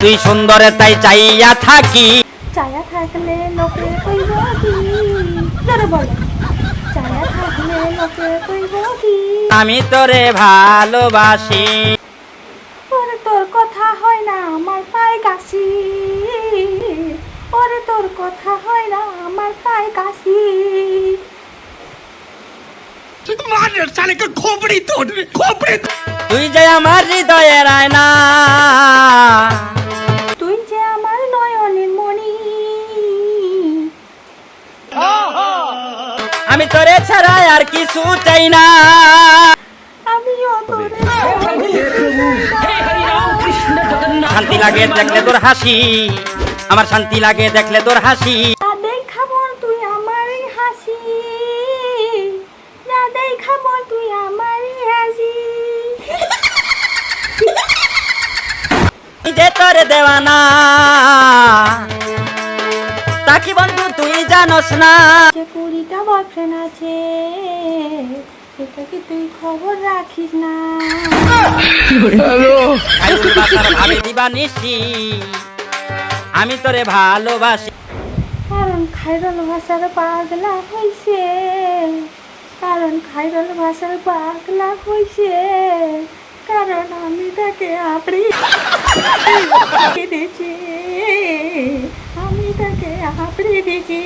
তুই সুন্দরে তাই চাইয়া থাকি, চায়া থাকলে লোকে কইব কি? জোরে বলো। চায়া থাকলে লোকে কইব কি? আমি তোরে ভালোবাসি। ওরে তোর কথা হয় না আমার পায়ে কাশি, ওরে তোর কথা হয় না আমার পায়ে কাশি। তুই যে আমার হৃদয়ের আয়না, তুই যে আমার নয়নের মণি, আমি তোরে ছাড়া আর কিছু চাই না। আমিও তোরে শান্তি লাগে দেখলে তোর হাসি, আমার শান্তি লাগে দেখলে তোর হাসি। যা দেখাবো তুই আমারই হাসি, যা দেখাবো তুই আমারই হাসি। তুই যে তোর দেওয়ানা, তা কি বন্ধু তুই জানোস না? যে 20টা বয়ফ্রেন্ড আছে, এটা কি তুই খবর রাখিস না? খাইরুল বাসার ভাবে দিবা নিশি, আমি তোরে ভালোবাসি। কারণ খাইরুল ভাষার পাগলা হইছে, কারণ খাইরুল ভাষার পাগলা হইছে, কারণ আমি তাকে আপনি দিয়েছি, আমি তাকে আপনি দিয়েছি।